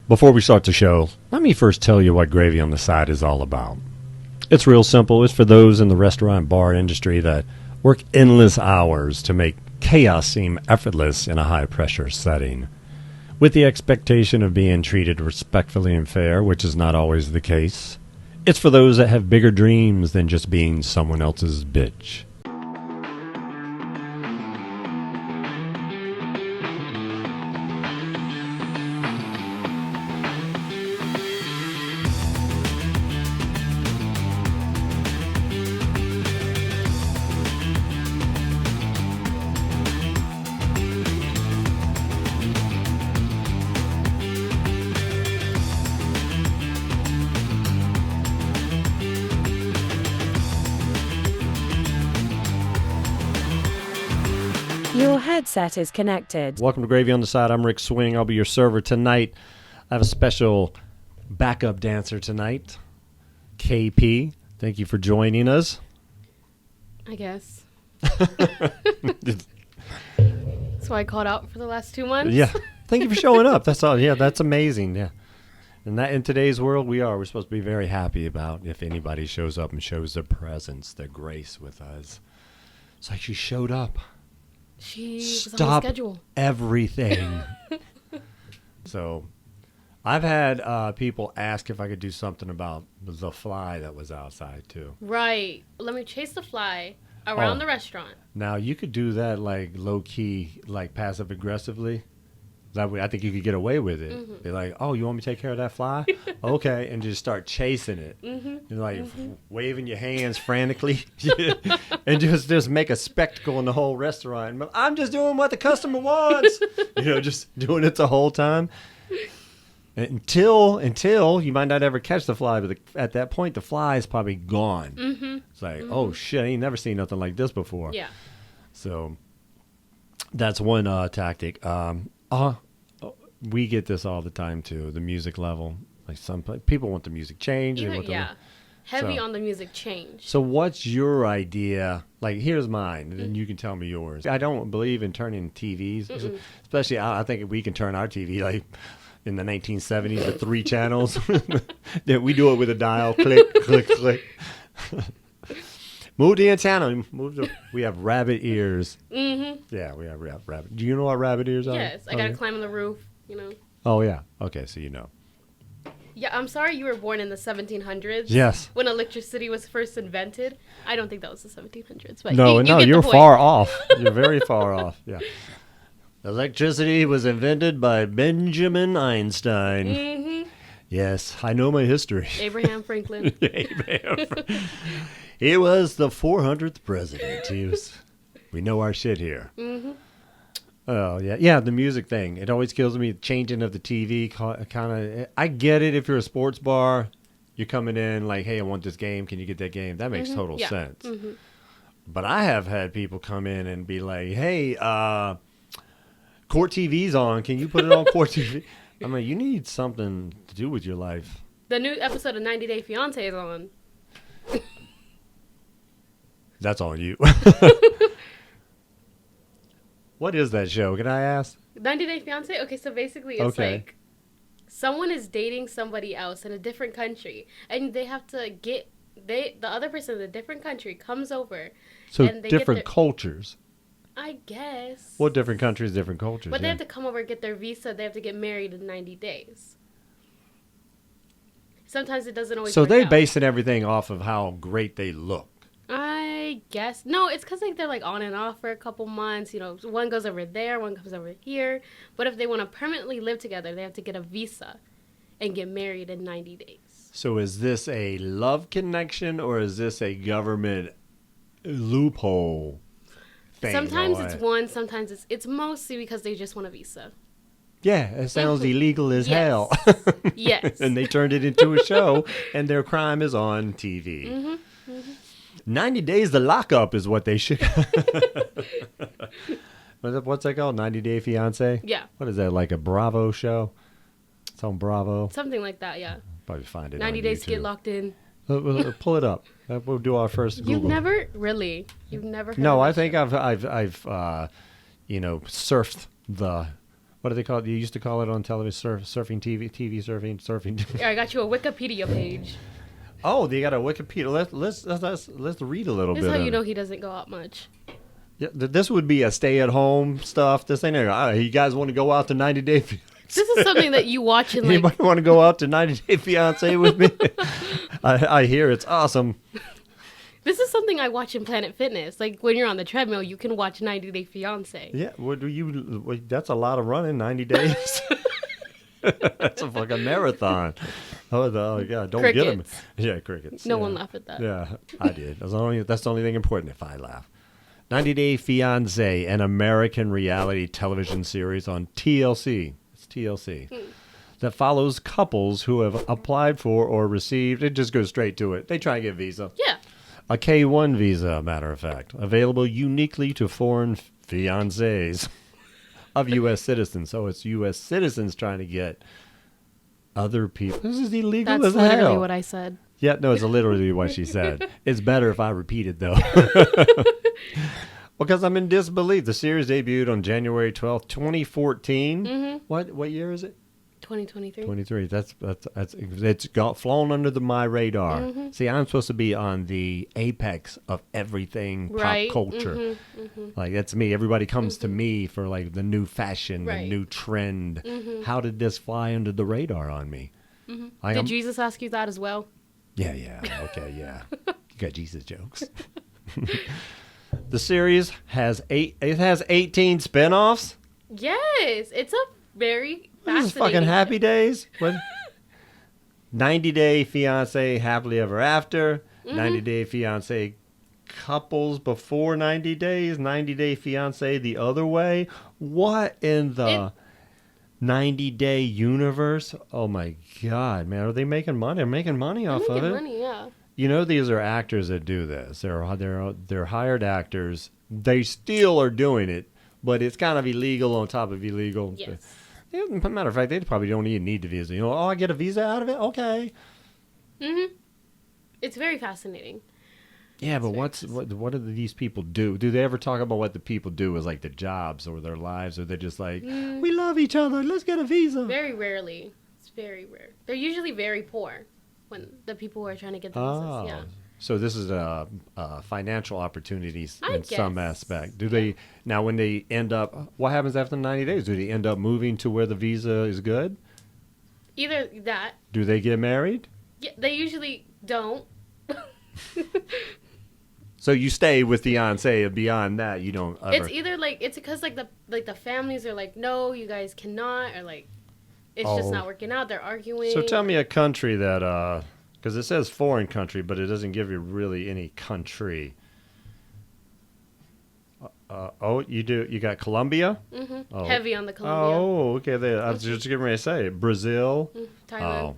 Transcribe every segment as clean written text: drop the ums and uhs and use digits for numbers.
Before we start the show, let me first tell you what Gravy on the Side is all about. It's real simple. It's for those in the restaurant and bar industry that work endless hours to make chaos seem effortless in a high-pressure setting, with the expectation of being treated respectfully and fair, which is not always the case. It's for those that have bigger dreams than just being someone else's bitch. Your headset is connected. Welcome to Gravy on the Side. I'm Rick Swing. I'll be your server tonight. I have a special backup dancer tonight, KP. Thank you for joining us. I guess. That's why I called out for the last 2 months. Yeah. Thank you for showing up. That's all. Yeah, that's amazing. Yeah. And that in today's world, we're supposed to be very happy about if anybody shows up and shows their presence, their grace with us. It's like she showed up. She was on the Stop schedule. Everything. So I've had people ask if I could do something about the fly that was outside too. Right. Let me chase the fly around the restaurant. Now you could do that like low key, like passive aggressively. That way, I think you could get away with it. Mm-hmm. Be like, "Oh, you want me to take care of that fly? Okay," and just start chasing it. Mm-hmm. You're like waving your hands frantically, and just make a spectacle in the whole restaurant. But I'm just doing what the customer wants. Just doing it the whole time until you might not ever catch the fly. But at that point, the fly is probably gone. Mm-hmm. It's like, oh shit, I ain't never seen nothing like this before. Yeah. So that's one tactic. We get this all the time too. The music level, like some people want the music change. Heavy on the music change. So what's your idea? Like, here's mine, and then you can tell me yours. I don't believe in turning TVs, especially. I think we can turn our TV like in the 1970s with 3 channels. Then we do it with a dial, click, click, click. Move the antenna. We have rabbit ears. Mm-hmm. Yeah, we have rabbit. Do you know what rabbit ears are? Yes, I gotta climb on the roof. Oh yeah. Okay, so you know. Yeah, I'm sorry you were born in the 1700s. Yes. When electricity was first invented. I don't think that was the 1700s. But No, you're point. far off. You're very far off. Yeah. Electricity was invented by Benjamin Einstein. Mm-hmm. Yes, I know my history. Abraham Franklin. He was the 400th president. We know our shit here. Mm-hmm. Oh, yeah. Yeah, the music thing. It always kills me. Changing of the TV. Kind of. I get it if you're a sports bar. You're coming in like, hey, I want this game. Can you get that game? That makes total sense. Mm-hmm. But I have had people come in and be like, hey, Court TV's on. Can you put it on Court TV? I mean, you need something to do with your life. The new episode of 90 Day Fiance is on. That's on you. What is that show? Can I ask? 90 Day Fiance? Okay, so basically it's like someone is dating somebody else in a different country, and they have to the other person in a different country comes over. So and they different cultures. I guess. What different countries, different cultures? But they have to come over, get their visa. They have to get married in 90 days. Sometimes it doesn't always. So work they're out. basing everything off of how great they look. I guess. No, it's because they're like on and off for a couple months. One goes over there, one comes over here. But if they want to permanently live together, they have to get a visa and get married in 90 days. So is this a love connection or is this a government loophole thing? Sometimes it's one, sometimes it's mostly because they just want a visa. Yeah, it sounds illegal as hell. Yes. And they turned it into a show, and their crime is on TV. Mm-hmm. Mm-hmm. 90 Days to Lock Up is what they should. What's that called? 90 Day Fiance? Yeah. What is that, like a Bravo show? It's on Bravo. Something like that, yeah. Probably find it 90 on Days YouTube. to Get Locked In. Pull it up. We'll do our first Google. You've never heard No, of I that think show? I've surfed the What do they call it? You used to call it on television, surfing TV, surfing. Here, I got you a Wikipedia page. Oh, they got a Wikipedia. Let's read a little This bit. is how of you it. know he doesn't go out much. Yeah, this would be a stay-at-home stuff. This ain't. You guys want to go out to 90 Day? This is something that you watch in like. Anybody want to go out to 90 Day Fiance with me? I hear it's awesome. This is something I watch in Planet Fitness. Like when you're on the treadmill, you can watch 90 Day Fiance. Yeah, what do you? That's a lot of running. 90 days. That's a fucking marathon. Oh yeah, don't get them. Crickets. Yeah, crickets. No yeah. one laughed at that. Yeah, I did. That's the only thing important if I laugh. 90 Day Fiance, an American reality television series on TLC. It's TLC. That follows couples who have applied for or received. It just goes straight to it. They try and get a visa. Yeah. A K-1 visa, matter of fact, available uniquely to foreign fiancés of U.S. citizens. So it's U.S. citizens trying to get other people. This is illegal That's as hell. literally what I said. Yeah, no, it's literally what she said. It's better if I repeat it, though. Because I'm in disbelief. The series debuted on January 12th, 2014. Mm-hmm. What year is it? 2023. 23. That's it's got flown under my radar. Mm-hmm. See, I'm supposed to be on the apex of everything Right. pop culture. Mm-hmm. Mm-hmm. Like that's me. Everybody comes to me for like the new fashion, the Right. new trend. Mm-hmm. How did this fly under the radar on me? Like, Did I'm- Jesus ask you that as well? Yeah. Okay, yeah. You got Jesus jokes. The series has 18 spinoffs. Yes. It's a very This is fascinating. fucking Happy Days. What? 90 Day Fiance Happily Ever After. 90 Day Fiance Couples Before 90 Days. 90 Day Fiance The Other Way. What in the 90 Day universe? Oh my God, man. Are they making money? They're making money off of it. Money, yeah. You know, these are actors that do this. They're hired actors. They still are doing it, but it's kind of illegal on top of illegal. Yes. Yeah, matter of fact, they probably don't even need the visa. You know, I get a visa out of it? Okay. Mm-hmm. It's very fascinating. Yeah, but That's very what do these people do? Do they ever talk about what the people do as like their jobs or their lives? Or they're just like, we love each other. Let's get a visa. Very rarely. It's very rare. They're usually very poor when the people who are trying to get the visas. Yeah. So this is financial opportunities I in some guess. aspect. Do they now when they end up? What happens after 90 days? Do they end up moving to where the visa is good? Either that. Do they get married? Yeah, they usually don't. So you stay with the fiance, and beyond that, you don't ever. It's either like it's because like the families are like, no, you guys cannot, or like it's just Oh. not working out. They're arguing. So tell me a country that, because it says foreign country, but it doesn't give you really any country. You do. You got Colombia. Mm-hmm. Oh. Heavy on the Colombia. Oh, okay. I was just getting ready to say Brazil. Thailand. Oh,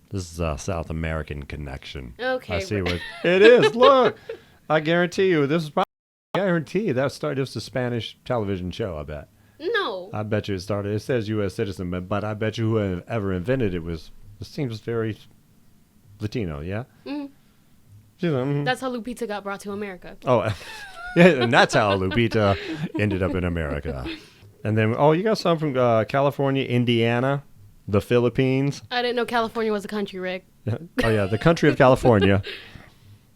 this is a South American connection. Okay. I see what it is. Look, I guarantee you, this is probably. I guarantee you that started. It was a Spanish television show. I bet. No. I bet you it started. It says U.S. citizen, but I bet you whoever invented it was. It seems very Latino. Yeah. Mhm. She's like, mhm. That's how Lupita got brought to America. Oh, yeah, and that's how Lupita ended up in America. And then, you got some from California, Indiana, the Philippines. I didn't know California was a country, Rick. Oh, yeah, the country of California.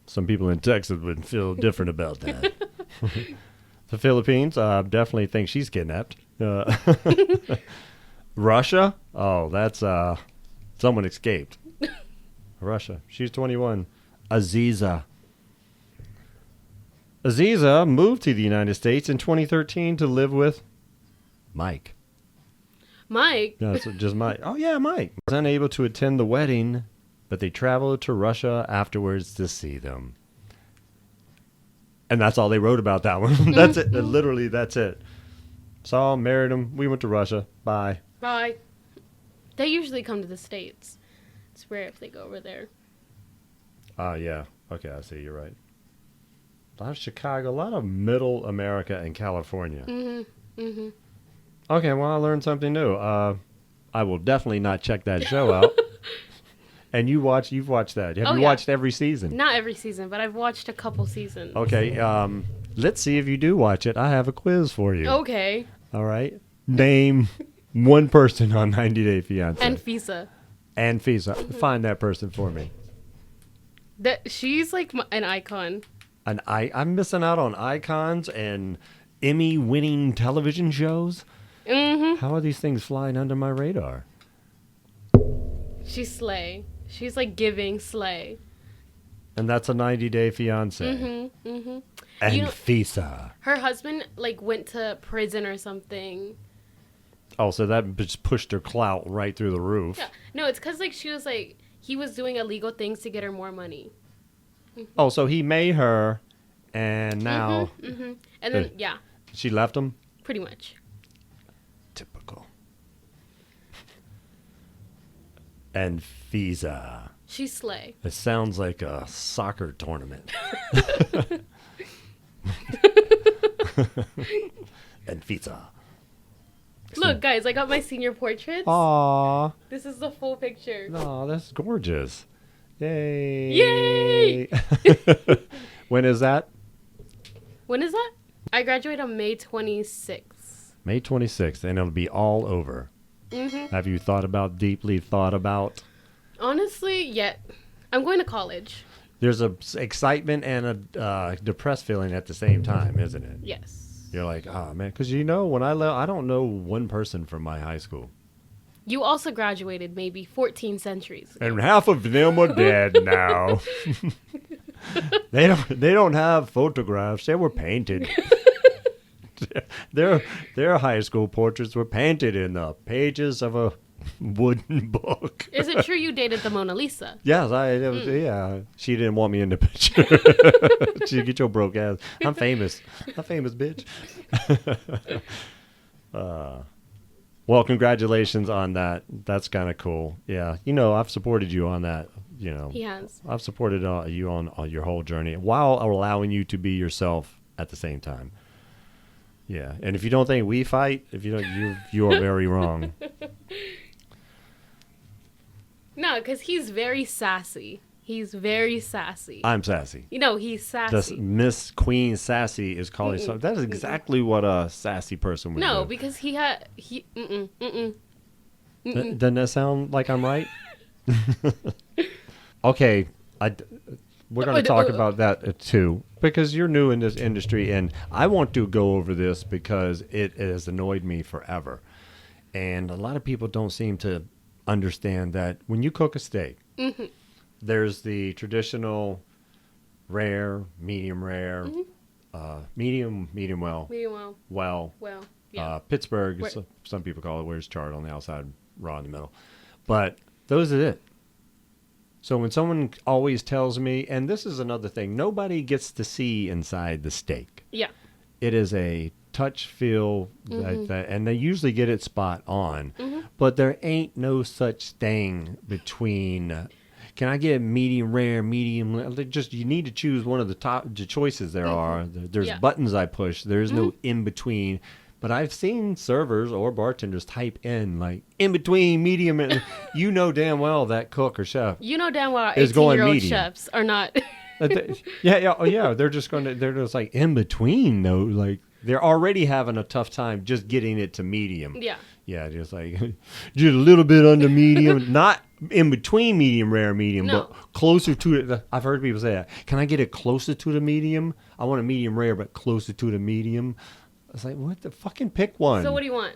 Some people in Texas would feel different about that. The Philippines, definitely think she's kidnapped. Russia, that's someone escaped. Russia, she's 21. Aziza moved to the United States in 2013 to live with Mike. Mike. No, it's just Mike. Oh, yeah, Mike. Was unable to attend the wedding, but they traveled to Russia afterwards to see them. And that's all they wrote about that one. That's it. Literally, that's it. Saw him, married him. We went to Russia. Bye. Bye. They usually come to the States. It's rare if they go over there. Yeah. Okay, I see. You're right. A lot of Chicago, a lot of Middle America and California. Mm-hmm. Mm-hmm. Okay, well, I learned something new. I will definitely not check that show out. And you've watched that. Have you Yeah. watched every season? Not every season, but I've watched a couple seasons. Okay, let's see if you do watch it. I have a quiz for you. Okay. All right. Name One person on 90 Day Fiance. And Fisa. And Fisa. Find that person for me. She's like an icon. I'm missing out on icons and Emmy-winning television shows. Mm-hmm. How are these things flying under my radar? She's slay. She's like giving slay. And that's a 90 Day Fiance. Mm-hmm. Mm-hmm. And You know- Fisa. Her husband like went to prison or something. Oh, so that just pushed her clout right through the roof. Yeah. No, it's because like he was doing illegal things to get her more money. Oh, so he made her, and now Mm-hmm. And then yeah, she left him? pretty much. Typical. And Fisa. She's slay. It sounds like a soccer tournament. And Fisa. Look, guys, I got my senior portraits. Aw. This is the full picture. No, that's gorgeous. Yay. Yay! When is that? When is that? I graduate on May 26th. May 26th, and it'll be all over. Mm-hmm. Have you deeply thought about? Honestly, yeah. I'm going to college. There's a excitement and a depressed feeling at the same time, isn't it? Yes. You're like, oh man, because when I left, I don't know one person from my high school, You also graduated maybe 14 centuries ago. and half of them are dead now. They don't have photographs. They were painted. Their high school portraits were painted in the pages of a wooden book. Is it true you dated the Mona Lisa? Yes, yeah. She didn't want me in the picture. She get your broke ass. I'm famous. I'm famous, bitch. Well, congratulations on that. That's kind of cool. Yeah, I've supported you on that. He has. I've supported you on your whole journey while allowing you to be yourself at the same time. Yeah, and if you don't think we fight, if you don't, you are very wrong. No, because he's very sassy. He's very sassy. I'm sassy. He's sassy. Miss Queen Sassy is calling something. That is exactly what a sassy person would do. No, because mm-mm. Doesn't that sound like I'm right? Okay, we're going to talk about that too, because you're new in this industry, and I want to go over this because it has annoyed me forever. And a lot of people don't seem to understand that when you cook a steak, Mm-hmm. there's the traditional rare, medium rare, medium well, well. Well, yeah. Pittsburgh, some people call it where it's charred on the outside, raw in the middle. But those are it. So when someone always tells me, and this is another thing, nobody gets to see inside the steak. Yeah. It is a touch feel, and they usually get it spot on. Mm-hmm. But there ain't no such thing between... Can I get medium rare, medium? You need to choose one of the choices there are. There's buttons I push. There's no in between. But I've seen servers or bartenders type in like in between, medium, and you know damn well that cook or chef. You know damn well our is going 18-year-old medium. chefs are not. Yeah. They're just like in between though. Like they're already having a tough time just getting it to medium. Yeah. Yeah, just like just a little bit under medium, not in between medium rare, medium, No. but closer to it. I've heard people say that. Can I get it closer to the medium? I want a medium rare, but closer to the medium. I was like, what the fucking pick one? So what do you want?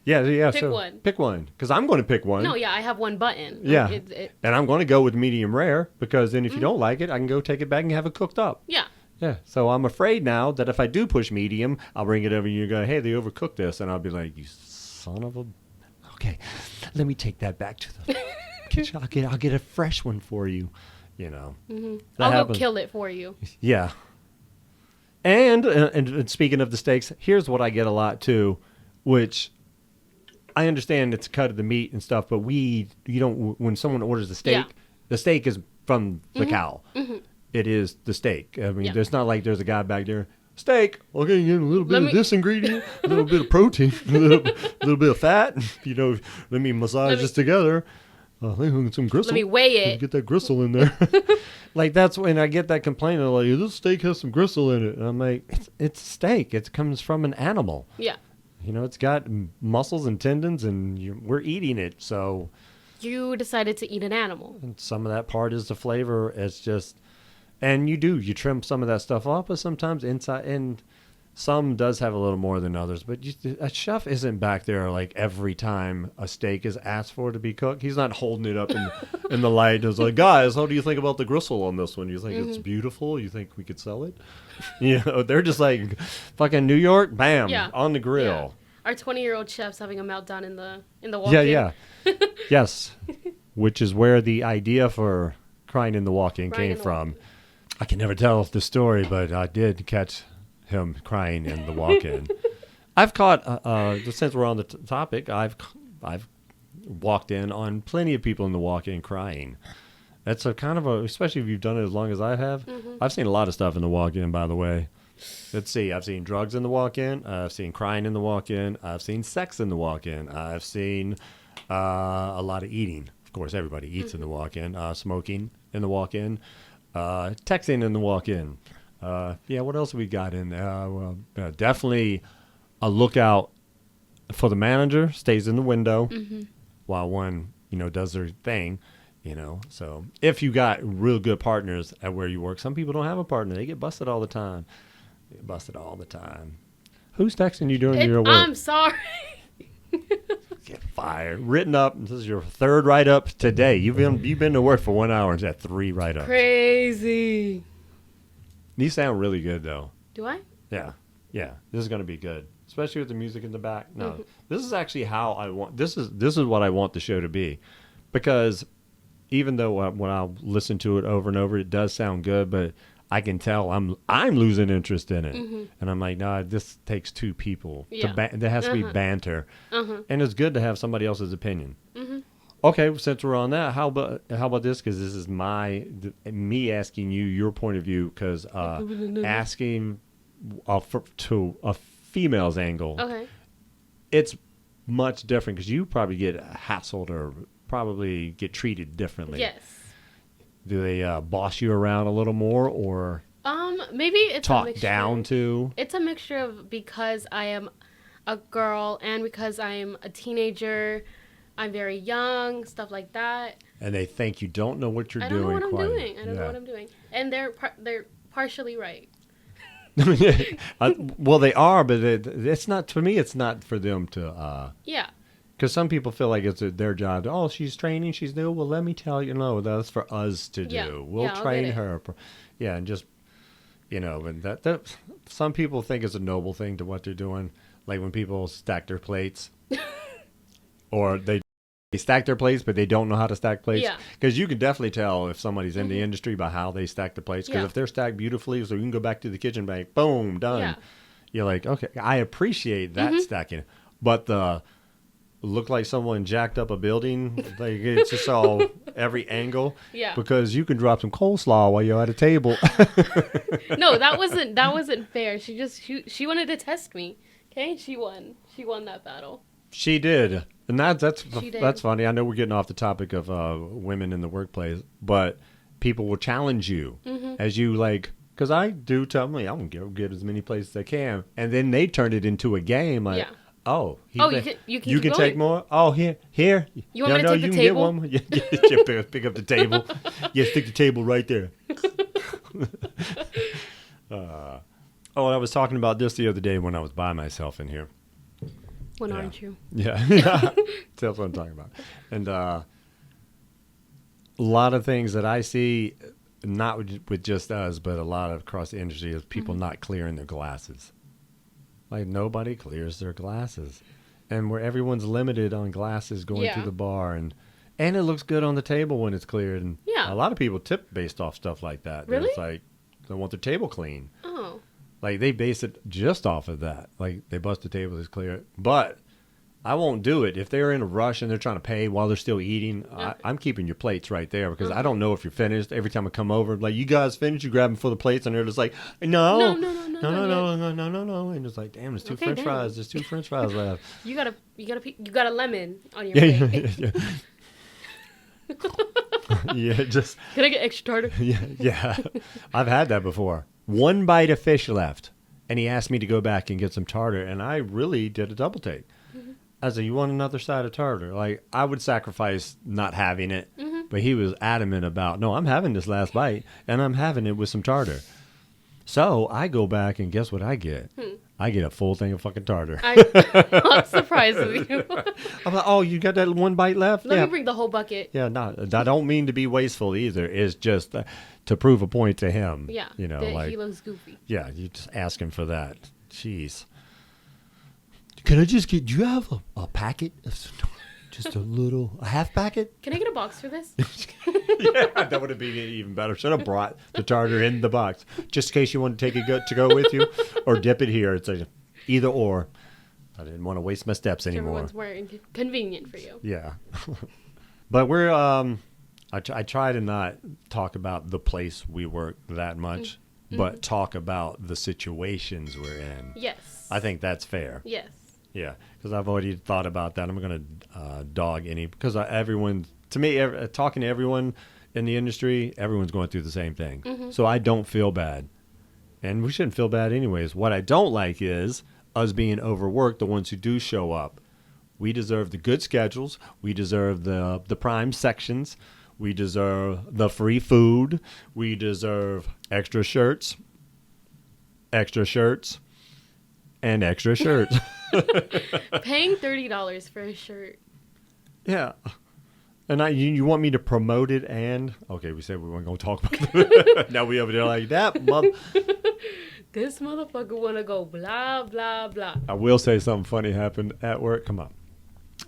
Yeah. Pick one. Pick one, because I'm going to pick one. No, yeah, I have one button. Yeah, It, and I'm going to go with medium rare because then if you don't like it, I can go take it back and have it cooked up. yeah. Yeah, so I'm afraid now that if I do push medium, I'll bring it over and you go, hey, they overcooked this. And I'll be like, you son of a... Okay, let me take that back to the kitchen. I'll get a fresh one for you, Mm-hmm. That I'll happens. go kill it for you. Yeah. And speaking of the steaks, here's what I get a lot too, which I understand it's a cut of the meat and stuff, but when someone orders a steak, the steak is from the cow. Mm-hmm. It is the steak. I mean, there's not like there's a guy back there, steak, okay, you get a little bit of this ingredient, a little bit of protein, a little bit of fat, let me massage this together. Some gristle. Let me weigh it. Get that gristle in there. Like that's when I get that complaint of like, this steak has some gristle in it. And I'm like, it's steak. It comes from an animal. Yeah. it's got muscles and tendons, and we're eating it. So You decided to eat an animal. and some of that part is the flavor. It's just, and you trim some of that stuff off, but sometimes inside, and some does have a little more than others. But a chef isn't back there like every time a steak is asked for to be cooked. He's not holding it up in the light. It's like, guys, how do you think about the gristle on this one? You think it's beautiful? You think we could sell it? They're just like fucking New York, bam, on the grill. Yeah. Our 20-year-old chef's having a meltdown in the walk-in. Yeah. Yes, which is where the idea for crying in the walk-in came from. I can never tell the story, but I did catch him crying in the walk-in. I've caught, since we're on the topic, I've walked in on plenty of people in the walk-in crying. That's a kind of especially if you've done it as long as I have. I've seen a lot of stuff in the walk-in, by the way. Let's see. I've seen drugs in the walk-in. I've seen crying in the walk-in. I've seen sex in the walk-in. I've seen a lot of eating. Of course, everybody eats in the walk-in. Smoking in the walk-in. Texting in the walk-in. What else have we got in there? Definitely a lookout for the manager. Stays in the window while one, does their thing. So if you got real good partners at where you work, some people don't have a partner. They get busted all the time. Who's texting you during your work? I'm sorry. Get fired. Written up. This is your third write-up today. You've been to work for 1 hour and had 3 write-ups. Crazy. These sound really good, though. Do I? Yeah. This is going to be good, especially with the music in the back. No, this is actually how I want. This is what I want the show to be, because even though when I listen to it over and over, it does sound good, but I can tell I'm losing interest in it, and I'm like, no, this takes 2 people. There has to be banter, and it's good to have somebody else's opinion. Okay, since we're on that, how about this? Because this is me asking you your point of view, because asking to a female's angle, it's much different because you probably get hassled or probably get treated differently. Yes. Do they boss you around a little more, or maybe it's talk a mixture. down to? It's a mixture of, because I am a girl and because I'm a teenager, I'm very young, stuff like that. And they think you don't know what you're doing. I don't know what I'm doing, and they're partially right. Well, they are, but it's not. To me, it's not for them to. Because some people feel like it's their job. Oh, she's training. She's new. Well, let me tell you. No, that's for us to do. We'll train her. Yeah, and just, and that some people think it's a noble thing to what they're doing. Like when people stack their plates, or they stack their plates, but they don't know how to stack plates. Yeah. Because you can definitely tell if somebody's in the industry by how they stack the plates. Because if they're stacked beautifully, so you can go back to the kitchen bank, boom, done. Yeah. You're like, okay, I appreciate that stacking. But the look like someone jacked up a building, like it's just all every angle. Yeah. Because you can drop some coleslaw while you're at a table. No, that wasn't fair. She wanted to test me. Okay, she won that battle. She did. And that's did. funny. I know we're getting off the topic of women in the workplace, but people will challenge you as you because I do tell me I'm going to get as many places as I can. And then they turn it into a game. Like, oh, you can take more? Oh, here. You want me to take the you table? Can get one. Pick up the table. Stick the table right there. I was talking about this the other day when I was by myself in here. When aren't you? Yeah. That's what I'm talking about. And a lot of things that I see, not with just us, but a lot of across the industry, is people not clearing their glasses. Like nobody clears their glasses. And where everyone's limited on glasses going to the bar. And it looks good on the table when it's cleared. And a lot of people tip based off stuff like that. Really? It's like they want their table clean. Oh. Like, they base it just off of that. Like, they bust the table, it's clear. But I won't do it. If they're in a rush and they're trying to pay while they're still eating, I'm keeping your plates right there because I don't know if you're finished. Every time I come over, like, you guys finished? You grab them for the plates, and they're just like, no. And it's like, damn, there's 2 French fries. There's 2 French fries left. You got a lemon on your plate. Just. Can I get extra tartar? Yeah. I've had that before. 1 bite of fish left. And he asked me to go back and get some tartar, and I really did a double take. I said, you want another side of tartar? Like, I would sacrifice not having it, but he was adamant about, no, I'm having this last bite, and I'm having it with some tartar. So I go back, and guess what I get? I get a full thing of fucking tartar. I'm surprised with you. I'm like, oh, you got that one bite left? Let me bring the whole bucket. Yeah, no, I don't mean to be wasteful either. It's just to prove a point to him. Yeah, you know, that like, he looks goofy. Yeah, you just ask him for that. Jeez. Can I just get, do you have a packet? Just a half packet? Can I get a box for this? Yeah, that would have been even better. Should have brought the tartar in the box, just in case you want to take it to go with you, or dip it here. It's a either or. I didn't want to waste my steps anymore. Everyone's more convenient for you. Yeah, but we're I try to not talk about the place we work that much, but talk about the situations we're in. Yes. I think that's fair. Yes. Yeah, because I've already thought about that. I'm going to dog any, because everyone, to me, talking to everyone in the industry, everyone's going through the same thing. So I don't feel bad. And we shouldn't feel bad anyways. What I don't like is us being overworked, the ones who do show up. We deserve the good schedules. We deserve the prime sections. We deserve the free food. We deserve extra shirts, and extra shirts. Paying $30 for a shirt. Yeah. And you want me to promote it and... Okay, we said we weren't going to talk about it. Now we over there like that. This motherfucker want to go blah, blah, blah. I will say something funny happened at work. Come on.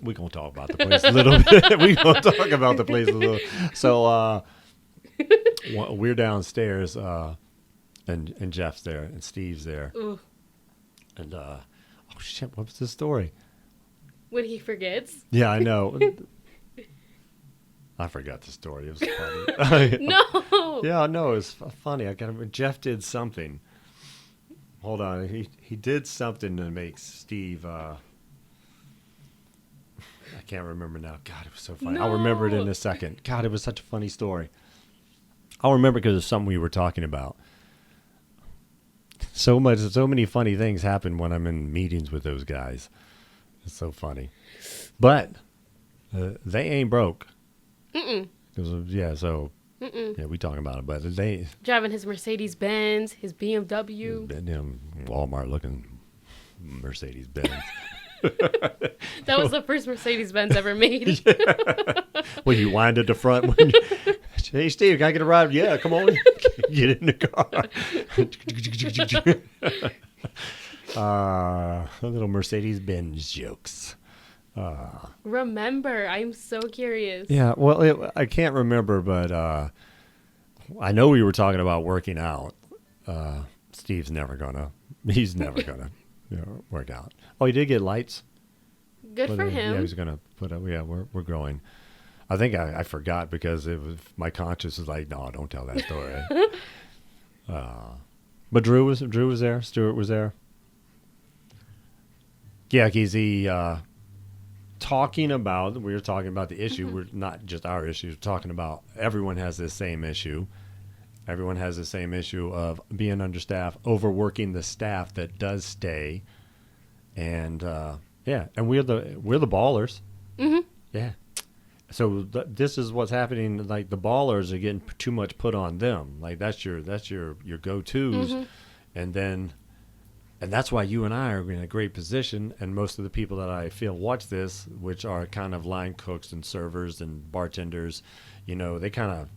We're going to talk about the place a little bit. We're going to talk about the place a little. So we're downstairs and Jeff's there and Steve's there. Ooh. And, oh shit, what was the story? When he forgets. Yeah, I know. I forgot the story. It was funny. No. Yeah, no, it was funny. Jeff did something. Hold on. He did something to make Steve, I can't remember now. God, it was so funny. No. I'll remember it in a second. God, it was such a funny story. I'll remember because of something we were talking about. So many funny things happen when I'm in meetings with those guys. It's so funny. But they ain't broke. Yeah, so yeah, we talking about it, but they driving his Mercedes Benz, his BMW. Them Walmart looking Mercedes Benz. That was the first Mercedes Benz ever made. Yeah. Well, you wind at the front when hey Steve, can I get a ride? Yeah, come on. Get in the car. Little Mercedes Benz jokes. Remember, I'm so curious. Yeah, well, I can't remember, but I know we were talking about working out. Steve's never gonna. He's never gonna work out. Oh, he did get lights. Good for him. Yeah, he's gonna put up. Yeah, we're growing. I think I forgot because it was my conscience was like, no, don't tell that story. But Drew was there. Stuart was there. Yeah, he's talking about. We were talking about the issue. We're not just our issue. We're talking about everyone has this same issue. Everyone has the same issue of being understaffed, overworking the staff that does stay, and and we're the ballers. Mm-hmm. Yeah. So this is what's happening. Like the ballers are getting too much put on them. Like that's your go-tos, and that's why you and I are in a great position. And most of the people that I feel watch this, which are kind of line cooks and servers and bartenders, they kind of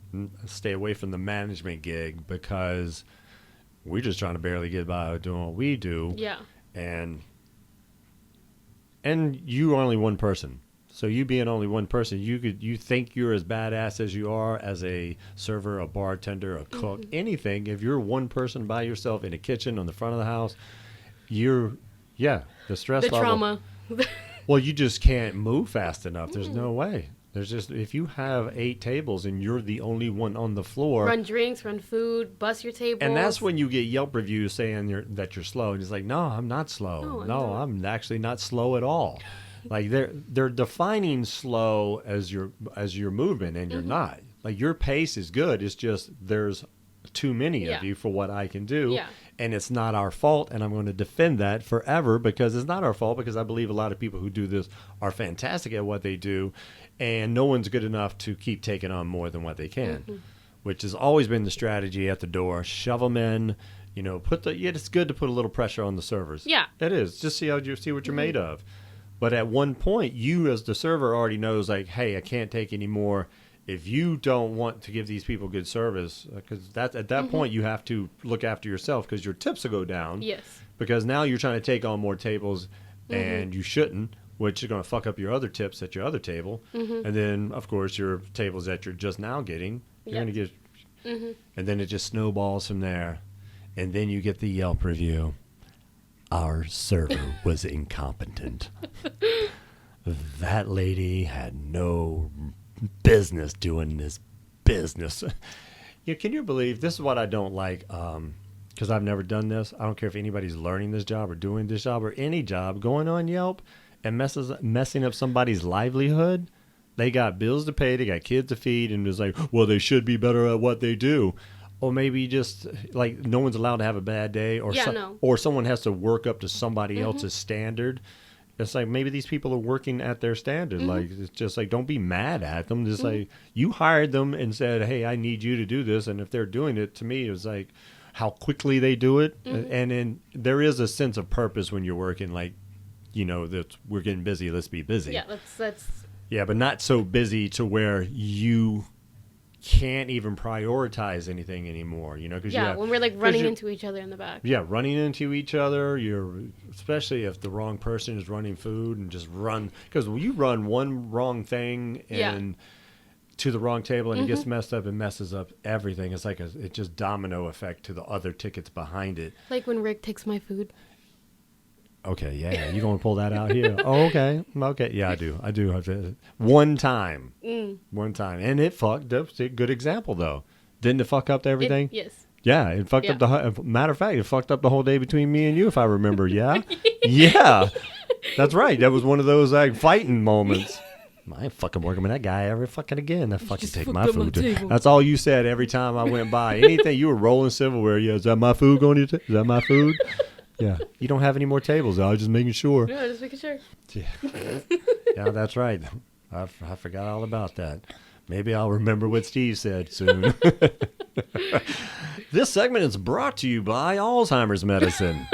stay away from the management gig because we're just trying to barely get by doing what we do. Yeah. And you're only one person. So you being only one person, you think you're as badass as you are as a server, a bartender, a cook, anything. If you're one person by yourself in a kitchen on the front of the house, the stress level. Trauma. Well, you just can't move fast enough. There's no way. There's just, if you have 8 tables and you're the only one on the floor. Run drinks, run food, bus your tables. And that's when you get Yelp reviews saying that you're slow. And it's like, no, I'm not slow. No, I'm actually not slow at all. Like they're defining slow as your movement, and you're not. Like your pace is good. It's just there's too many of you for what I can do. Yeah. and it's not our fault, and I'm going to defend that forever because it's not our fault, because I believe a lot of people who do this are fantastic at what they do, and no one's good enough to keep taking on more than what they can, which has always been the strategy at the door. Shove them in, it's good to put a little pressure on the servers. Yeah. It is. Just see what you're made of. But at one point, you as the server already knows, like, hey, I can't take any more. If you don't want to give these people good service, because at that point you have to look after yourself, because your tips will go down. Yes. Because now you're trying to take on more tables, and you shouldn't, which is going to fuck up your other tips at your other table. And then, of course, your tables that you're just now getting, you're going to get, and then it just snowballs from there. And then you get the Yelp review. Our server was incompetent. That lady had no business doing this business. Can you believe, this is what I don't like, because I've never done this. I don't care if anybody's learning this job or doing this job or any job, going on Yelp and messing up somebody's livelihood. They got bills to pay, they got kids to feed, and it's like, well, they should be better at what they do. Or maybe just like no one's allowed to have a bad day, or or someone has to work up to somebody else's standard. It's like maybe these people are working at their standard. Like, it's just like, don't be mad at them. Just like, you hired them and said, hey, I need you to do this. And if they're doing it, to me, it was like how quickly they do it. And then there is a sense of purpose when you're working, like, that we're getting busy. Let's be busy. Yeah, let's. Yeah, but not so busy to where you can't even prioritize anything anymore, cause when we're like running into each other in the back. Yeah, running into each other. Especially if the wrong person is running food, and just run, because when you run one wrong thing and to the wrong table, and it gets messed up and messes up everything. It's like it just domino effect to the other tickets behind it. Like when Rick takes my food. Okay, yeah, you gonna pull that out here? Oh, okay, yeah, I do. One time, and it fucked up. It's a good example though. Didn't it fuck up everything? Yes. Yeah, it fucked up the. Matter of fact, it fucked up the whole day between me and you, if I remember. Yeah, yeah, that's right. That was one of those like fighting moments. I ain't fucking working with that guy ever fucking again. That fucking take my food. That's all you said every time I went by. Anything, you were rolling silverware. Yeah, is that my food going to? Is that my food? Yeah, you don't have any more tables. I was just making sure. Yeah, just making sure. Yeah, that's right. I forgot all about that. Maybe I'll remember what Steve said soon. This segment is brought to you by Alzheimer's medicine.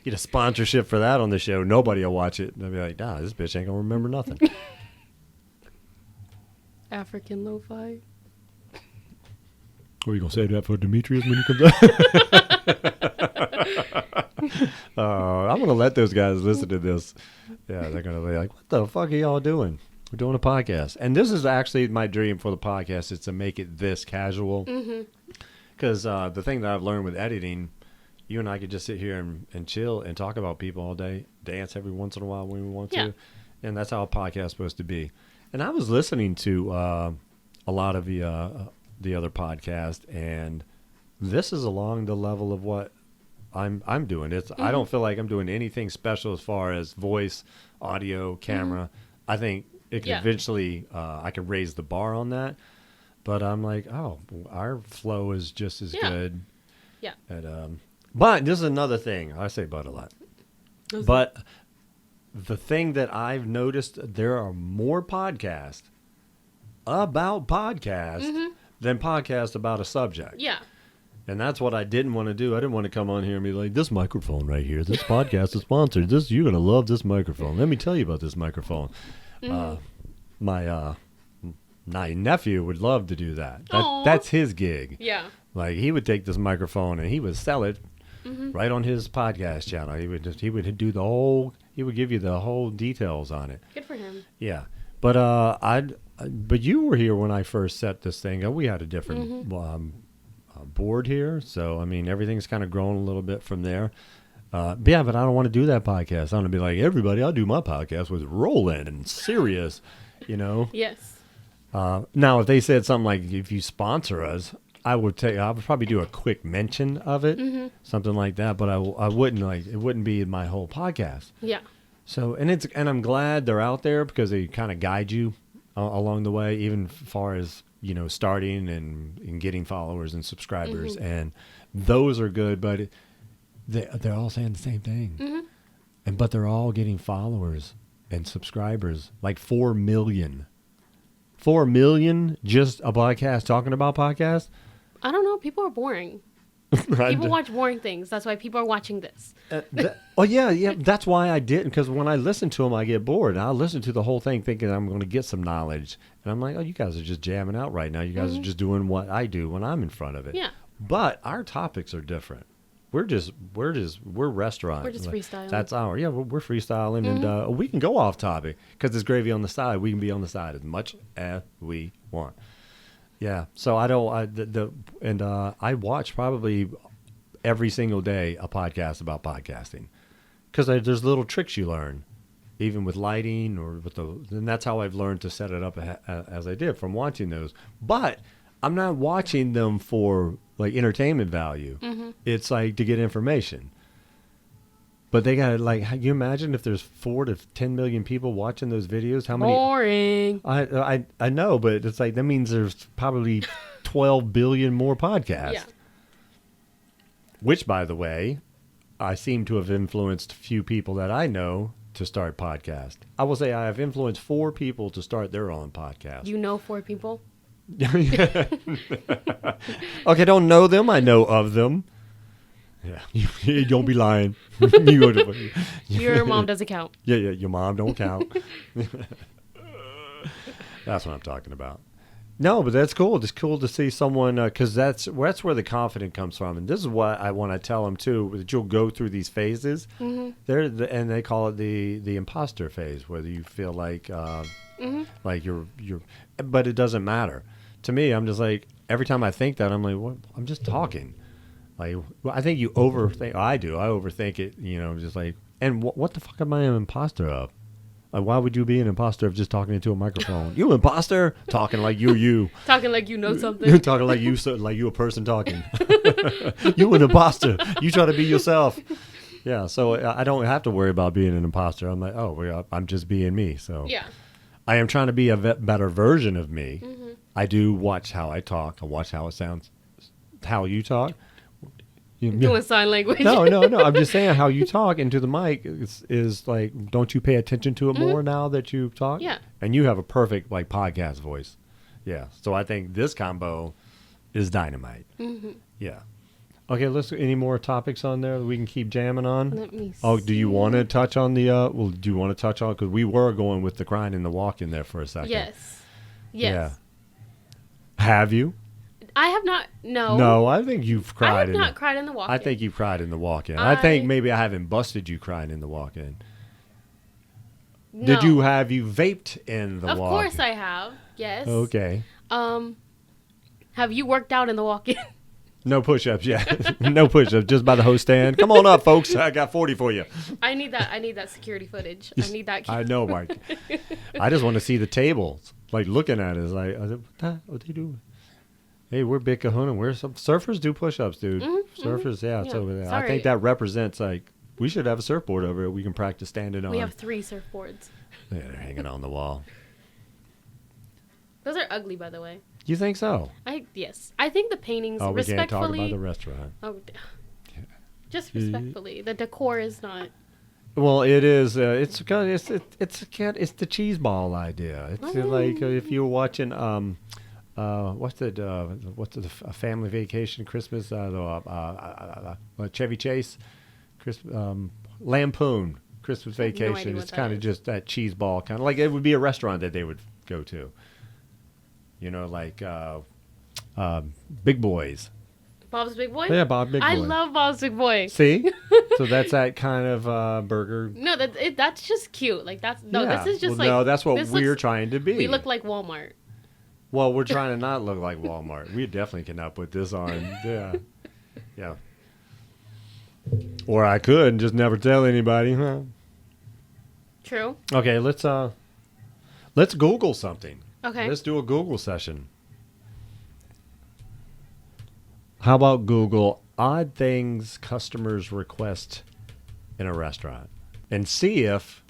Get a sponsorship for that on the show. Nobody will watch it. They'll be like, nah, this bitch ain't going to remember nothing. African lo-fi. Are you going to say that for Demetrius when he comes out? I'm going to let those guys listen to this. Yeah, they're going to be like, what the fuck are y'all doing? We're doing a podcast. And this is actually my dream for the podcast, is to make it this casual. Because the thing that I've learned with editing, you and I could just sit here and chill and talk about people all day, dance every once in a while when we want to. And that's how a podcast is supposed to be. And I was listening to a lot of the other podcast, and this is along the level of what I'm doing. I don't feel like I'm doing anything special as far as voice, audio, camera. I think it can eventually I can raise the bar on that, but I'm like, oh, our flow is just as good. Yeah. And, but this is another thing. I say but a lot. But the thing that I've noticed, there are more podcasts about podcasts than podcasts about a subject. Yeah. And that's what I didn't want to do. I didn't want to come on here and be like, this microphone right here, this podcast is sponsored. You're going to love this microphone. Let me tell you about this microphone. My nephew would love to do that. That's his gig. Yeah. Like, he would take this microphone and he would sell it right on his podcast channel. He would he would give you the whole details on it. Good for him. Yeah. But but you were here when I first set this thing up. We had a different board here, so I mean everything's kind of grown a little bit from there. But I don't want to do that podcast. I want to be like, everybody, I'll do my podcast with Roland and Sirius, Yes. Now if they said something like, if you sponsor us, I would probably do a quick mention of it, something like that, but I wouldn't, like, it wouldn't be my whole podcast. Yeah. So and I'm glad they're out there, because they kind of guide you along the way, even as far as starting and getting followers and subscribers, and those are good, but they're all saying the same thing, but they're all getting followers and subscribers, like 4 million. 4 million just a podcast talking about podcasts? I don't know. People are boring. People watch boring things. That's why people are watching this. Yeah. That's why I didn't, because when I listen to them, I get bored. I'll listen to the whole thing thinking I'm going to get some knowledge. And I'm like, oh, you guys are just jamming out right now. You guys are just doing what I do when I'm in front of it. Yeah. But our topics are different. We're restaurant. We're just freestyling. That's we're freestyling, and we can go off topic because there's gravy on the side. We can be on the side as much as we want. Yeah. So I watch probably every single day a podcast about podcasting, because there's little tricks you learn, even with lighting and that's how I've learned to set it up as I did from watching those. But I'm not watching them for like entertainment value. It's like to get information. But they got you imagine if there's 4 to 10 million people watching those videos? How many? Boring. I know, but it's like that means there's probably 12 billion more podcasts. Yeah. Which, by the way, I seem to have influenced a few people that I know to start podcasts. I will say I have influenced 4 people to start their own podcast. You know 4 people? Okay, don't know them. I know of them. Yeah, you don't be lying. Your mom doesn't count. Yeah, your mom don't count. That's what I'm talking about. No, but that's cool. It's cool to see someone, because that's where the confidence comes from. And this is what I want to tell them too, that you'll go through these phases. And they call it the imposter phase, whether you feel like you're, but it doesn't matter. To me, I'm just like, every time I think that, I'm like, what? I'm just talking. Like, I think you overthink. I do. I overthink it. Just like, and what the fuck am I an imposter of? Like, why would you be an imposter of just talking into a microphone? You imposter, talking like you. Talking like you know something. Talking like you a person talking. You an imposter. You try to be yourself. Yeah. So I don't have to worry about being an imposter. I'm like, I'm just being me. So yeah. I am trying to be a better version of me. I do watch how I talk. I watch how it sounds, how you talk. Doing sign language. No. I'm just saying how you talk into the mic is like, don't you pay attention to it more now that you talk? Yeah. And you have a perfect podcast voice. Yeah. So I think this combo is dynamite. Yeah. Okay. Any more topics on there that we can keep jamming on? Let me see. Oh, do you want to touch on the? Do you want to touch on? Because we were going with the crying and the walk in there for a second. Yes. Yeah. Have you? I have not. No. No, I think you've cried. I have not cried in the walk-in. I think you've cried in the walk-in. I think maybe I haven't busted you crying in the walk-in. No. Did you vaped in the walk-in? Of course I have. Yes. Okay. Have you worked out in the walk-in? No push-ups yet. No push-ups. Just by the host stand. Come on up, folks. I got 40 for you. I need that security footage. I need that. I know, Mike. I just want to see the tables. Like, looking at it. It's like, what they doing? Hey, we're big kahuna. Surfers do push-ups, dude. Surfers, yeah. So I think that represents, like, we should have a surfboard over it. We can practice standing on. We have 3 surfboards. Yeah, they're hanging on the wall. Those are ugly, by the way. You think so? Yes. I think the paintings, we respectfully. can't talk about the restaurant. Oh, just respectfully, the decor is not. Well, it is. It's the cheese ball idea. It's like if you're watching what's the family vacation Christmas Chevy Chase Christmas Lampoon Christmas Vacation. It's kind of just that cheese ball, kind of like it would be a restaurant that they would go to. Like Big Boys. Bob's Big Boy? Yeah, Bob Big Boy. I love Bob's Big Boy. See? So that's that kind of burger. No, that's just cute. Like this is just no, that's what we're trying to be. We look like Walmart. Well, we're trying to not look like Walmart. We definitely cannot put this on. Yeah. Yeah. Or I could and just never tell anybody, huh? True. Okay, let's Google something. Okay. Let's do a Google session. How about Google odd things customers request in a restaurant and see if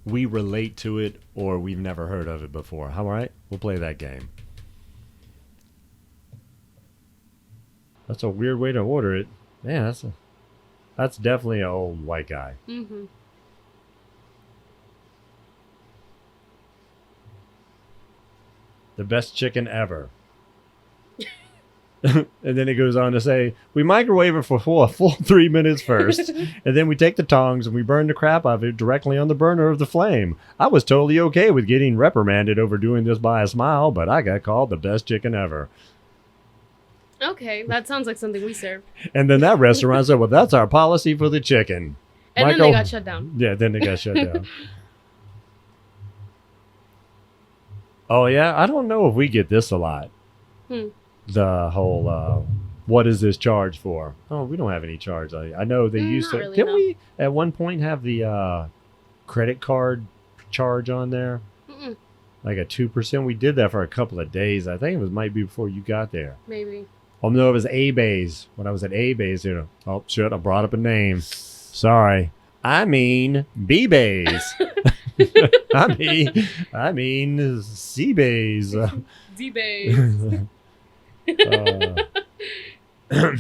we relate to it or we've never heard of it before. All right? We'll play that game. That's a weird way to order it. Man, that's definitely an old white guy. Mm-hmm. The best chicken ever. And then it goes on to say, we microwave it for a full 3 minutes first, and then we take the tongs and we burn the crap out of it directly on the burner of the flame. I was totally okay with getting reprimanded over doing this by a smile, but I got called the best chicken ever. Okay, that sounds like something we serve. And then that restaurant said, well, that's our policy for the chicken. And then they got shut down. Yeah, then they got shut down. Oh, yeah? I don't know if we get this a lot. The whole, what is this charge for? Oh, we don't have any charge. I know they used to. Really, Didn't we at one point have the credit card charge on there? Mm-mm. Like a 2%? We did that for a couple of days. I think might be before you got there. Maybe. Oh, no, it was A-Bays. When I was at A-Bays, oh, shit, I brought up a name. Sorry. I mean B-Bays. I mean C-Bays. D-Bays.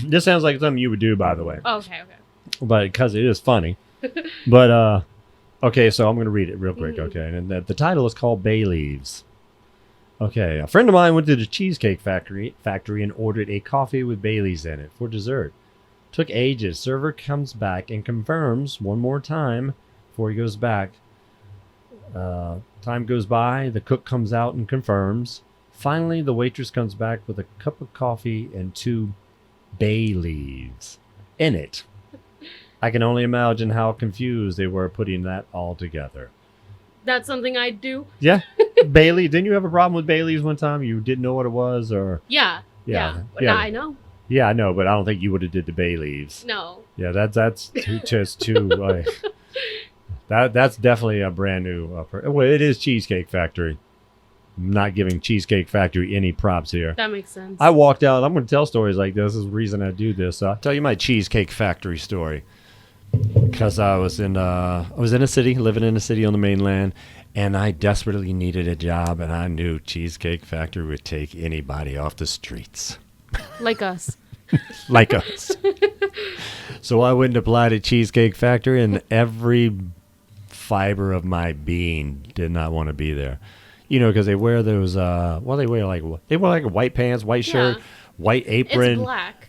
This sounds like something you would do, by the way. Oh, okay. But because it is funny. But, okay, so I'm going to read it real quick, okay? And the title is called Bay Leaves. Okay, a friend of mine went to the Cheesecake Factory and ordered a coffee with bay leaves in it for dessert. Took ages. Server comes back and confirms one more time before he goes back. Time goes by. The cook comes out and confirms. Finally, the waitress comes back with a cup of coffee and 2 bay leaves in it. I can only imagine how confused they were putting that all together. That's something I do. Yeah. Bailey, didn't you have a problem with bay leaves one time? You didn't know what it was, or? Yeah. Now I know. Yeah, I know, but I don't think you would have did the bay leaves. No. Yeah, that's just too. That's definitely a brand new. Well, it is Cheesecake Factory. I'm not giving Cheesecake Factory any props here. That makes sense. I walked out. I'm going to tell stories like this. This is the reason I do this. I'll tell you my Cheesecake Factory story. Because I was in a city, living in a city on the mainland, and I desperately needed a job, and I knew Cheesecake Factory would take anybody off the streets. Like us. Like us. So I went and applied at Cheesecake Factory, and every fiber of my being did not want to be there. You know, because they wear those, they wear like white pants, white shirt, white apron. It's black.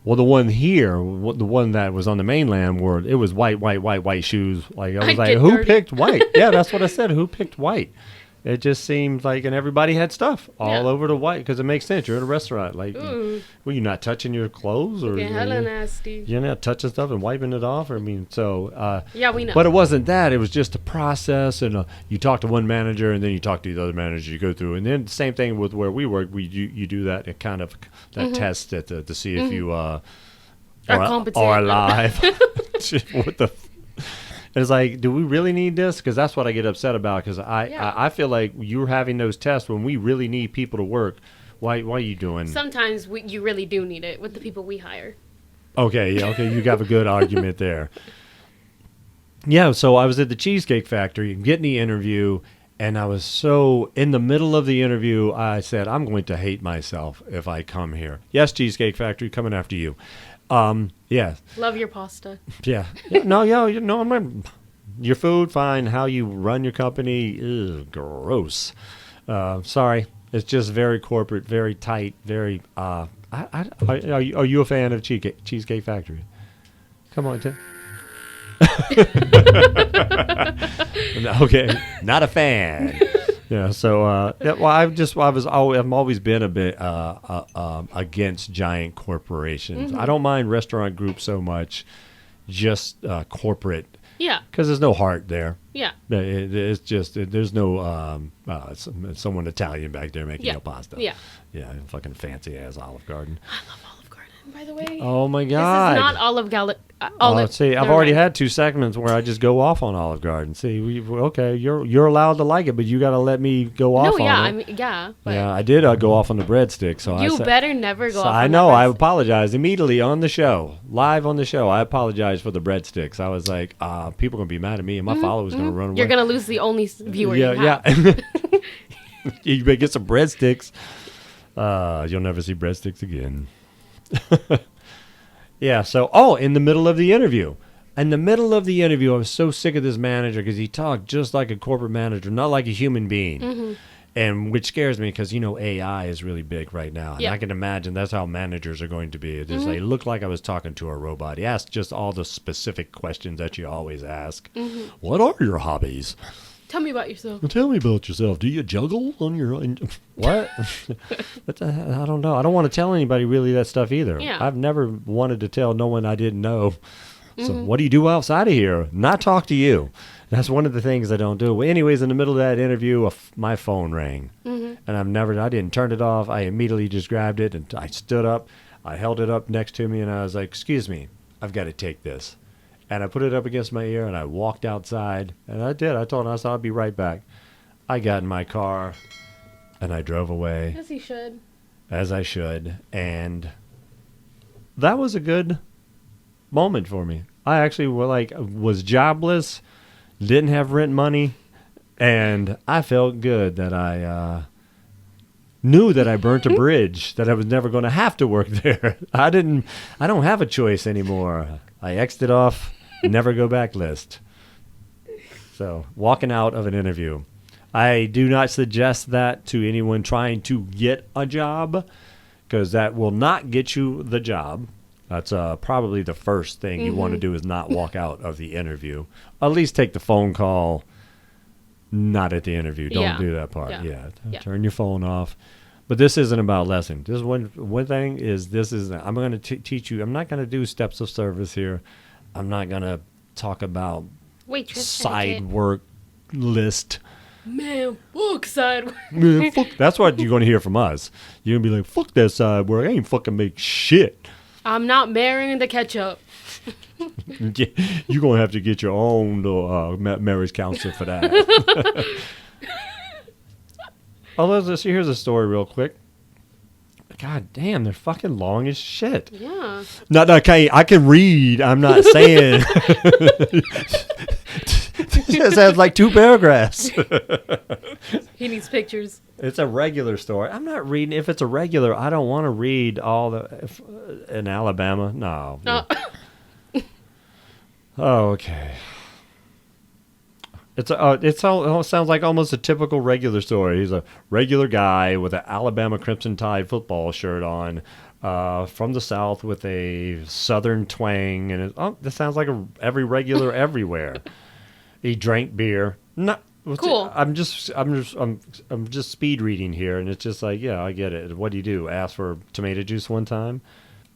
Well, the one here, the one that was on the mainland, it was white shoes. Like I was like, who picked white? Yeah, that's what I said. Who picked white? It just seemed like, and everybody had stuff all over the white because it makes sense. You're in a restaurant, like, were you not touching your clothes or? Yeah, hella nasty. You're not touching stuff and wiping it off. I mean, so. Yeah, we know. But it wasn't that. It was just a process, and you talk to one manager, and then you talk to the other manager. You go through, and then the same thing with where we work. You do that kind of test to see if you are alive. What the. It's like, do we really need this? Because that's what I get upset about. Because I feel like you're having those tests when we really need people to work. Why are you doing? Sometimes you really do need it with the people we hire. Okay, you got a good argument there. Yeah, so I was at the Cheesecake Factory getting the interview, and I was so in the middle of the interview, I said, I'm going to hate myself if I come here. Yes, Cheesecake Factory, coming after you. Yeah. Love your pasta. Yeah. No, I'm your food, fine. How you run your company, gross. Sorry. It's just very corporate, very tight, very, are you a fan of Cheesecake Factory? Come on, Tim. Okay. Not a fan. Yeah, so I've always been a bit against giant corporations. I don't mind restaurant groups so much, just corporate. Yeah, because there's no heart there. Yeah, it's just there's no someone Italian back there making your pasta. Yeah, fucking fancy ass Olive Garden. I love Olive Garden, by the way. Oh my God! This is not Olive Garden. See, I've already had 2 segments where I just go off on Olive Garden. See, you're allowed to like it, but you got to let me go off on it. I mean, yeah. But I did go off on the breadstick. So you better never go off on I know. I apologize immediately on the show, live on the show. I apologize for the breadsticks. I was like, people are going to be mad at me, and my followers going to run away. You're going to lose the only viewer you have. Yeah. You better get some breadsticks. You'll never see breadsticks again. Yeah. So, in the middle of the interview. In the middle of the interview, I was so sick of this manager because he talked just like a corporate manager, not like a human being. Mm-hmm. And which scares me because, AI is really big right now. And Yeah. I can imagine that's how managers are going to be. It just, it looked like I was talking to a robot. He asked just all the specific questions that you always ask. Mm-hmm. What are your hobbies? Tell me about yourself. Well, tell me about yourself. Do you juggle on your own? What? I don't know. I don't want to tell anybody really that stuff either. Yeah. I've never wanted to tell no one I didn't know. So what do you do outside of here? Not talk to you. That's one of the things I don't do. Well, anyways, in the middle of that interview, my phone rang. And I didn't turn it off. I immediately just grabbed it and I stood up. I held it up next to me and I was like, excuse me, I've got to take this. And I put it up against my ear and I walked outside. And I did. I told him, I'll be right back. I got in my car and I drove away. As he should. As I should. And that was a good moment for me. I actually was jobless, didn't have rent money, and I felt good that I knew that I burnt a bridge, that I was never going to have to work there. I don't have a choice anymore. I exited off, never go back list. So, walking out of an interview. I do not suggest that to anyone trying to get a job, because that will not get you the job. That's probably the first thing you want to do is not walk out of the interview. At least take the phone call, not at the interview. Don't do that part. Yeah. Turn your phone off. But this isn't about lessons. This one thing is I'm going to teach you. I'm not going to do steps of service here. I'm not going to talk about Waitress side etiquette. work list. Man, fuck side work. Man, fuck. That's what you're going to hear from us. You're going to be like, fuck that side work. I ain't fucking make shit. I'm not marrying the ketchup. You're going to have to get your own marriage counselor for that. Here's a story real quick. God damn, they're fucking long as shit. Yeah. No, okay, I can read. I'm not saying. It has like 2 paragraphs. He needs pictures. It's a regular story. I'm not reading. If it's a regular, I don't want to read in Alabama. No. Oh, okay. It sounds like almost a typical regular story. He's a regular guy with an Alabama Crimson Tide football shirt on, from the South with a Southern twang, and this sounds like every regular everywhere. He drank beer. Cool. I'm just speed reading here, and it's just like, yeah, I get it. What do you do? Ask for tomato juice one time?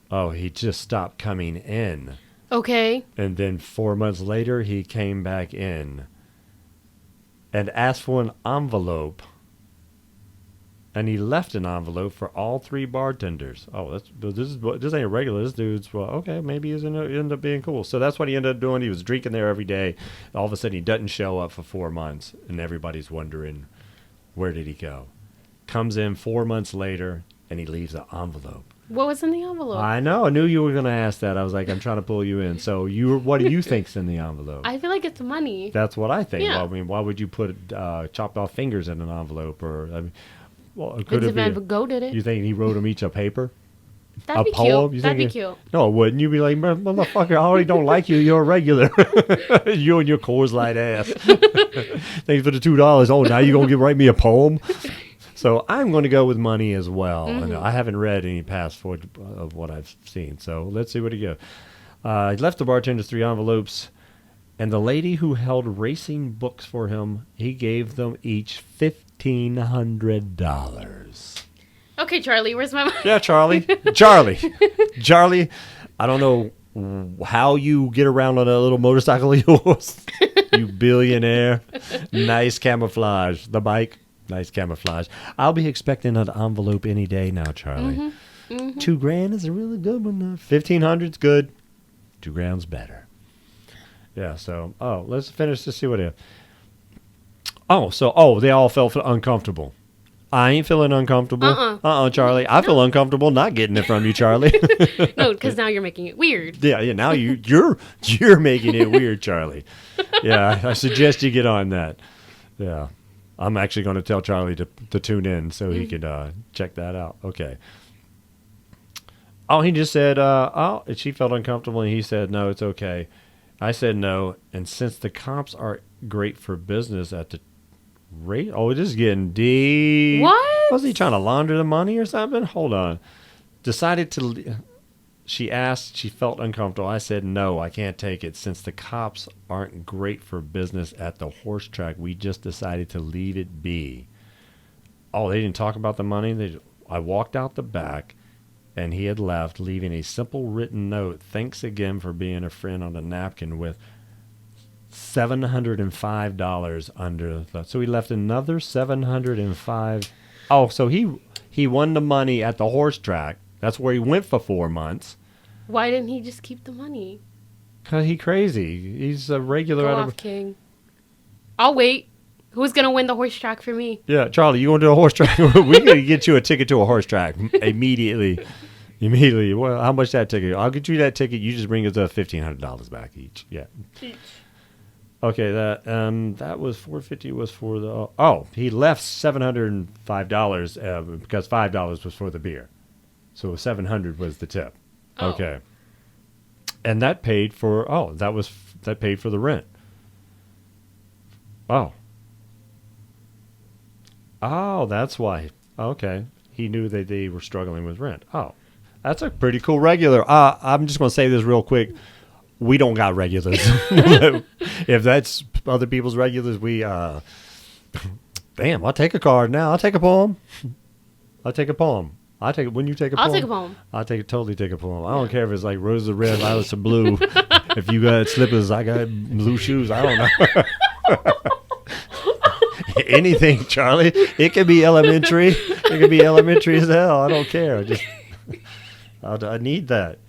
Oh, he just stopped coming in. Okay. And then 4 months later, he came back in and asked for an envelope. And he left an envelope for all 3 bartenders. Oh, this ain't regular. This dude's, well, okay, maybe he's end up being cool. So that's what he ended up doing. He was drinking there every day. All of a sudden, he doesn't show up for 4 months, and everybody's wondering, where did he go? Comes in 4 months later, and he leaves an envelope. What was in the envelope? I know. I knew you were going to ask that. I was like, I'm trying to pull you in. So what do you think's in the envelope? I feel like it's money. That's what I think. Yeah. Well, I mean, why would you put chopped off fingers in an envelope? It could Vincent have Van Gogh did it. You think he wrote them each a paper? That'd be poem? cute. That'd be cute. No, it wouldn't. You'd be like, motherfucker, I already don't like you. You're a regular. You and your Coors Light ass. Thanks for the $2. Oh, now you're going to write me a poem? So I'm going to go with money as well. Mm-hmm. And I haven't read any past of what I've seen. So let's see what he goes. He left the bartenders 3 envelopes. And the lady who held racing books for him, he gave them each $1,500. Okay, Charlie, where's my money? Yeah, Charlie. I don't know how you get around on a little motorcycle of yours. You billionaire. Nice camouflage. The bike, nice camouflage. I'll be expecting an envelope any day now, Charlie. Mm-hmm. Mm-hmm. $2,000 is a really good one. 1,500's good. $2,000's better. Yeah, so, let's finish to see what it is. They all felt uncomfortable. I ain't feeling uncomfortable. Charlie. I feel uncomfortable not getting it from you, Charlie. No, because now you're making it weird. Yeah, now you're making it weird, Charlie. Yeah, I suggest you get on that. Yeah. I'm actually going to tell Charlie to tune in so he could check that out. Okay. Oh, he just said, she felt uncomfortable, and he said, no, it's okay. I said no, and since the comps are great for business at the rate, it is getting deep. What? Was he trying to launder the money or something? Hold on. She asked, she felt uncomfortable. I said, no, I can't take it. Since the cops aren't great for business at the horse track, we just decided to leave it be. Oh, they didn't talk about the money? I walked out the back, and he had left, leaving a simple written note. Thanks again for being a friend on a napkin with $705 under the... So he left another $705. Oh, so he won the money at the horse track. That's where he went for 4 months. Why didn't he just keep the money? Because he crazy. He's a regular. Go off, King. I'll wait. Who's going to win the horse track for me? Yeah, Charlie, you want to do a horse track? We're going to get you a ticket to a horse track immediately. Immediately. Well, how much that ticket? I'll get you that ticket. You just bring us $1,500 back each. Yeah. Each. Okay, that was $450 was for the... he left $705 because $5 was for the beer. So $700 was the tip. Oh. Okay. And that paid for... that paid for the rent. Oh. Oh, that's why. Okay. He knew that they were struggling with rent. Oh. That's a pretty cool regular. I'm just going to say this real quick. We don't got regulars. If that's other people's regulars, we... damn, I'll take a card now. I'll take a poem. I'll take a poem. When you take a poem. I'll take a poem. Totally take a poem. I don't care if it's like roses are red, violets are blue. If you got slippers, I got blue shoes. I don't know. Anything, Charlie. It could be elementary. It could be elementary as hell. I don't care. I need that.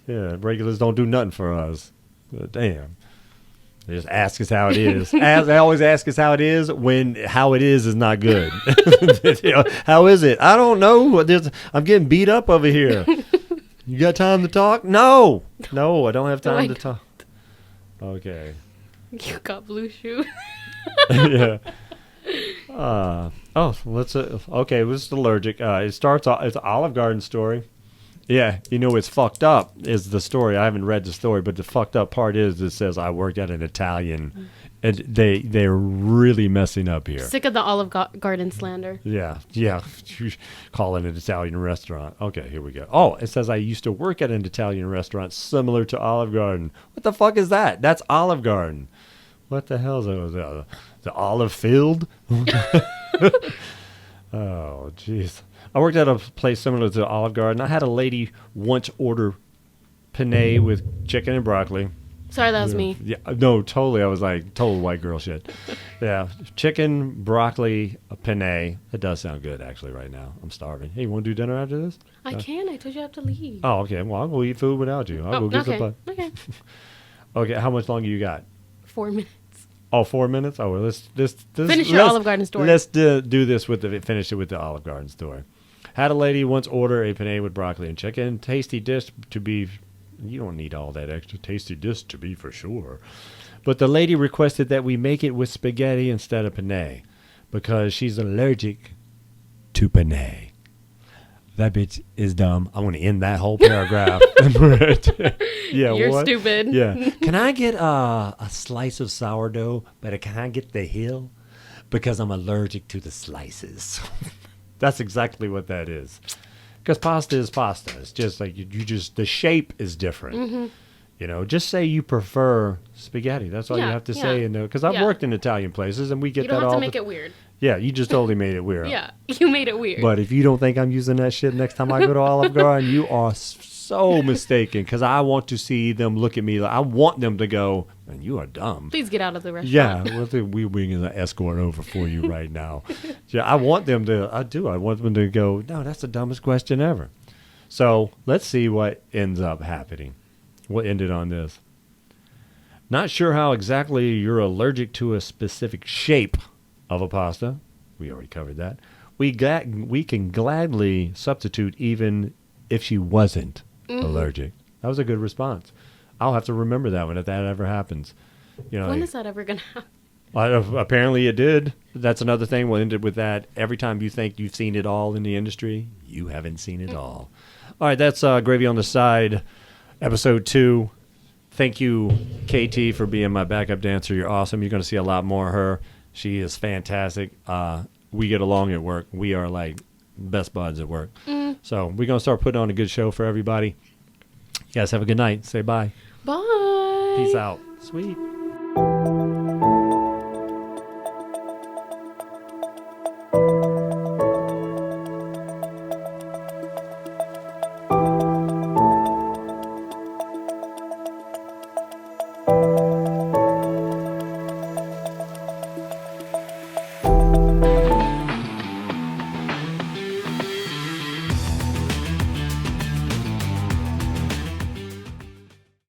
Yeah, regulars don't do nothing for us. But damn. They just ask us how it is. They always ask us how it is when how it is not good. How is it? I don't know. I'm getting beat up over here. You got time to talk? No, I don't have time to talk. Okay. You got blue shoes. Yeah. Let's. Okay, this is allergic. It starts off. It's an Olive Garden story. Yeah, it's fucked up is the story. I haven't read the story, but the fucked up part is it says I worked at an Italian, and they're really messing up here. Sick of the Olive Garden slander. Yeah, calling it an Italian restaurant. Okay, here we go. Oh, it says I used to work at an Italian restaurant similar to Olive Garden. What the fuck is that? That's Olive Garden. What the hell is that? The olive field? Oh, jeez. I worked at a place similar to Olive Garden. I had a lady once order penne with chicken and broccoli. Sorry, that was me. Yeah, no, totally. I was like, total white girl shit. Yeah, chicken, broccoli, a penne. It does sound good, actually, right now. I'm starving. Hey, you want to do dinner after this? I can. I told you I have to leave. Oh, okay. Well, I'll go eat food without you. I'll go get some. Okay. Okay, how much longer you got? 4 minutes. Oh, 4 minutes? Oh, well, let's finish your Olive Garden story. Let's do this finish it with the Olive Garden story. Had a lady once order a penne with broccoli and chicken. Tasty dish to be... You don't need all that extra tasty dish to be for sure. But the lady requested that we make it with spaghetti instead of penne because she's allergic to penne. That bitch is dumb. I want to end that whole paragraph. Yeah, You're stupid. Yeah. Can I get a slice of sourdough, but can I get the hill? Because I'm allergic to the slices. That's exactly what that is. Because pasta is pasta. It's just like the shape is different. Mm-hmm. Just say you prefer spaghetti. That's all you have to say. Because I've worked in Italian places and we get that all. You don't have to make it weird. Yeah, you just totally made it weird. Yeah, you made it weird. But if you don't think I'm using that shit next time I go to Olive Garden, you are so mistaken. Because I want to see them look at me. I want them to go, man, you are dumb. Please get out of the restaurant. Yeah, we're bringing an escort over for you right now. Yeah, I want them to. I do. I want them to go, no, that's the dumbest question ever. So let's see what ends up happening. What ended on this? Not sure how exactly you're allergic to a specific shape of a pasta. We already covered that. We can gladly substitute even if she wasn't allergic. That was a good response. I'll have to remember that one if that ever happens. When is that ever going to happen? Apparently it did. That's another thing. We'll end it with that. Every time you think you've seen it all in the industry, you haven't seen it all. All right, that's Gravy on the Side, episode 2. Thank you, KT, for being my backup dancer. You're awesome. You're going to see a lot more of her. She is fantastic. We get along at work. We are like best buds at work. So we're going to start putting on a good show for everybody. You guys have a good night. Say bye. Bye. Peace out. Sweet.